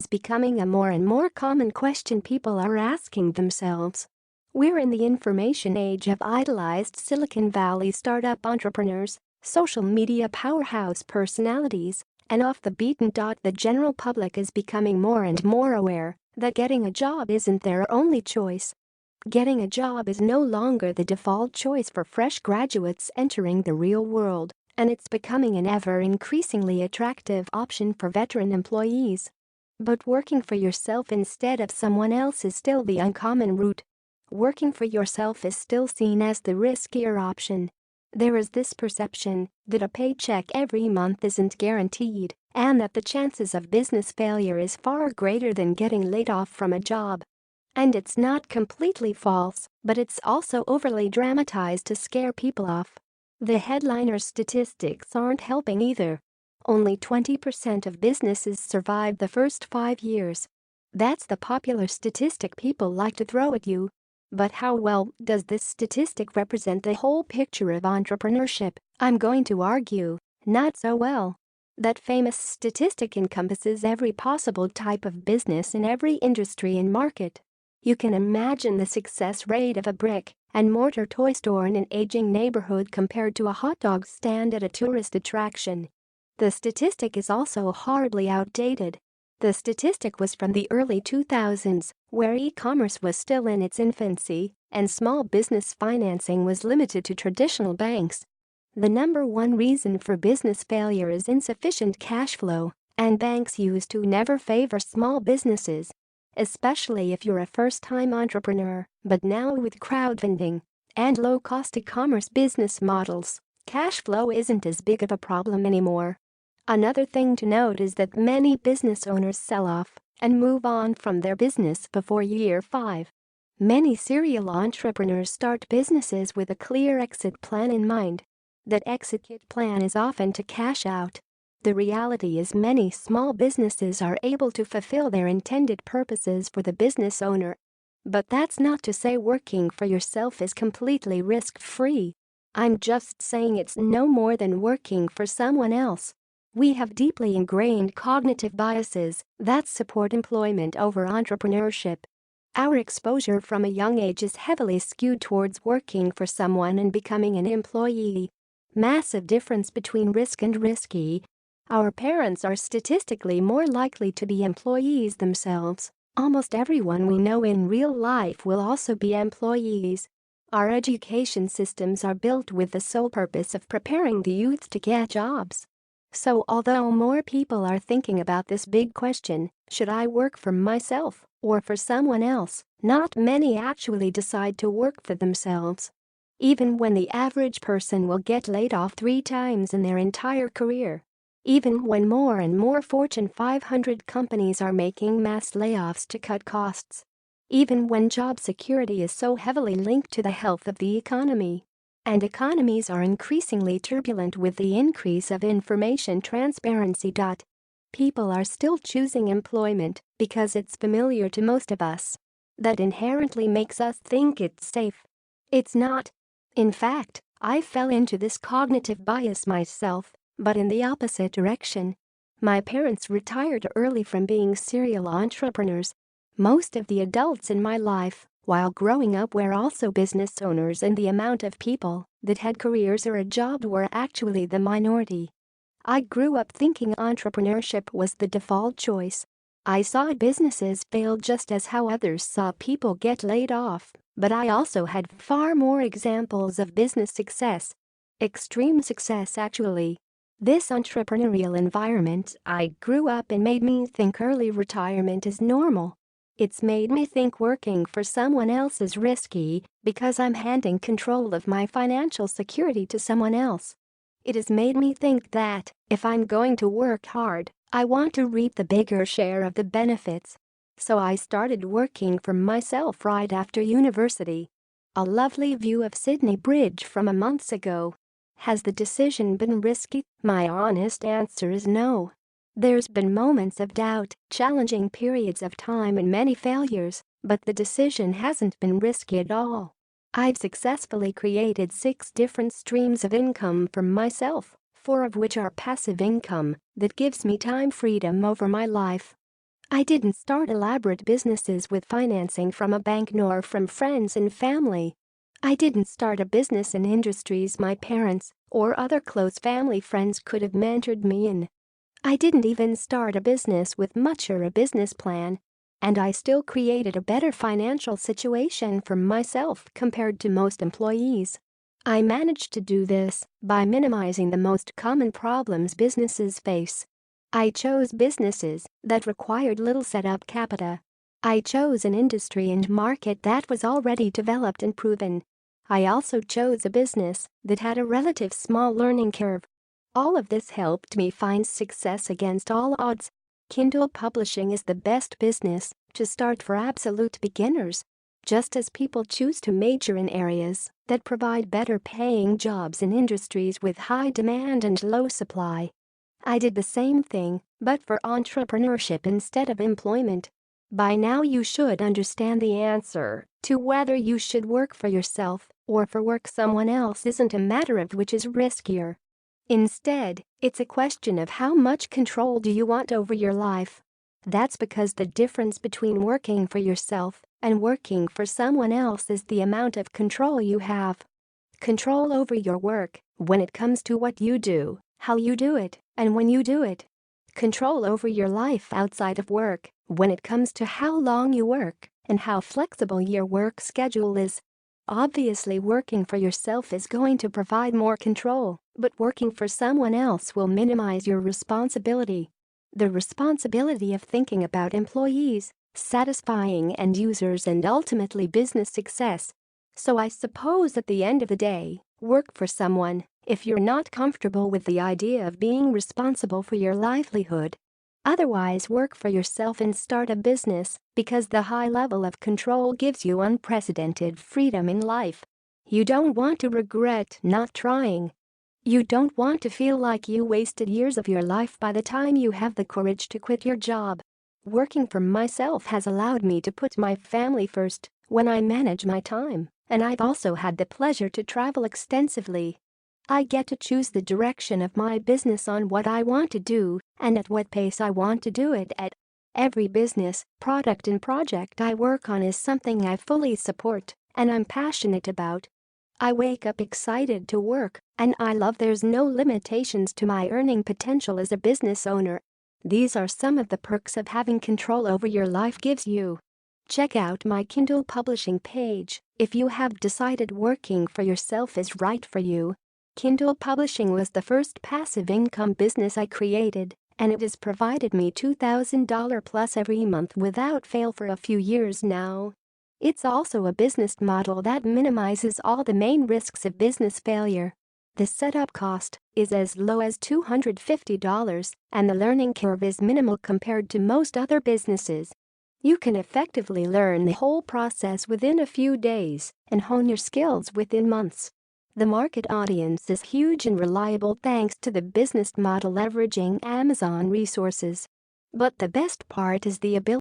becoming a more and more common question people are asking themselves. We're in the information age of idolized Silicon Valley startup entrepreneurs, social media powerhouse personalities, and off the beaten dot. The general public is becoming more and more aware that getting a job isn't their only choice. Getting a job is no longer the default choice for fresh graduates entering the real world, and it's becoming an ever-increasingly attractive option for veteran employees. But working for yourself instead of someone else is still the uncommon route. Working for yourself is still seen as the riskier option. There is this perception that a paycheck every month isn't guaranteed, and that the chances of business failure is far greater than getting laid off from a job. And it's not completely false, but it's also overly dramatized to scare people off. The headliner statistics aren't helping either. Only 20% of businesses survive the first 5 years. That's the popular statistic people like to throw at you. But how well does this statistic represent the whole picture of entrepreneurship? I'm going to argue, not so well. That famous statistic encompasses every possible type of business in every industry and market. You can imagine the success rate of a brick-and-mortar toy store in an aging neighborhood compared to a hot dog stand at a tourist attraction. The statistic is also horribly outdated. The statistic was from the early 2000s, where e-commerce was still in its infancy and small business financing was limited to traditional banks. The number one reason for business failure is insufficient cash flow, and banks used to never favor small businesses. Especially if you're a first-time entrepreneur, but now with crowdfunding and low-cost e-commerce business models, cash flow isn't as big of a problem anymore. Another thing to note is that many business owners sell off and move on from their business before year 5. Many serial entrepreneurs start businesses with a clear exit plan in mind. That exit plan is often to cash out. The reality is many small businesses are able to fulfill their intended purposes for the business owner. But that's not to say working for yourself is completely risk-free. I'm just saying it's no more than working for someone else. We have deeply ingrained cognitive biases that support employment over entrepreneurship. Our exposure from a young age is heavily skewed towards working for someone and becoming an employee. Massive difference between risk and risky. Our parents are statistically more likely to be employees themselves. Almost everyone we know in real life will also be employees. Our education systems are built with the sole purpose of preparing the youth to get jobs. So although more people are thinking about this big question, should I work for myself or for someone else, not many actually decide to work for themselves. Even when the average person will get laid off 3 times in their entire career. Even when more and more Fortune 500 companies are making mass layoffs to cut costs. Even when job security is so heavily linked to the health of the economy. And economies are increasingly turbulent with the increase of information transparency. People are still choosing employment because it's familiar to most of us. That inherently makes us think it's safe. It's not. In fact, I fell into this cognitive bias myself, but in the opposite direction. My parents retired early from being serial entrepreneurs. Most of the adults in my life, while growing up, were also business owners, and the amount of people that had careers or a job were actually the minority. I grew up thinking entrepreneurship was the default choice. I saw businesses fail just as how others saw people get laid off, but I also had far more examples of business success. Extreme success, actually. This entrepreneurial environment I grew up in made me think early retirement is normal. It's made me think working for someone else is risky because I'm handing control of my financial security to someone else. It has made me think that if I'm going to work hard, I want to reap the bigger share of the benefits. So I started working for myself right after university. A lovely view of Sydney Bridge from a month ago. Has the decision been risky? My honest answer is no. There's been moments of doubt, challenging periods of time and many failures, but the decision hasn't been risky at all. I've successfully created 6 different streams of income for myself, 4 of which are passive income that gives me time freedom over my life. I didn't start elaborate businesses with financing from a bank nor from friends and family. I didn't start a business in industries my parents or other close family friends could have mentored me in. I didn't even start a business with much or a business plan. And I still created a better financial situation for myself compared to most employees. I managed to do this by minimizing the most common problems businesses face. I chose businesses that required little setup capital. I chose an industry and market that was already developed and proven. I also chose a business that had a relative small learning curve. All of this helped me find success against all odds. Kindle publishing is the best business to start for absolute beginners. Just as people choose to major in areas that provide better paying jobs in industries with high demand and low supply. I did the same thing, but for entrepreneurship instead of employment. By now you should understand the answer to whether you should work for yourself or for work someone else isn't a matter of which is riskier. Instead, it's a question of how much control do you want over your life. That's because the difference between working for yourself and working for someone else is the amount of control you have. Control over your work when it comes to what you do, how you do it, and when you do it. Control over your life outside of work when it comes to how long you work and how flexible your work schedule is. Obviously, working for yourself is going to provide more control, but working for someone else will minimize your responsibility. The responsibility of thinking about employees, satisfying end users, and ultimately business success. So I suppose at the end of the day, work for someone if you're not comfortable with the idea of being responsible for your livelihood. Otherwise, work for yourself and start a business because the high level of control gives you unprecedented freedom in life. You don't want to regret not trying. You don't want to feel like you wasted years of your life by the time you have the courage to quit your job. Working for myself has allowed me to put my family first when I manage my time, and I've also had the pleasure to travel extensively. I get to choose the direction of my business on what I want to do and at what pace I want to do it at. Every business, product and project I work on is something I fully support and I'm passionate about. I wake up excited to work and I love there's no limitations to my earning potential as a business owner. These are some of the perks of having control over your life gives you. Check out my Kindle publishing page if you have decided working for yourself is right for you. Kindle publishing was the first passive income business I created, and it has provided me $2,000 plus every month without fail for a few years now. It's also a business model that minimizes all the main risks of business failure. The setup cost is as low as $250, and the learning curve is minimal compared to most other businesses. You can effectively learn the whole process within a few days and hone your skills within months. The market audience is huge and reliable thanks to the business model leveraging Amazon resources. But the best part is the ability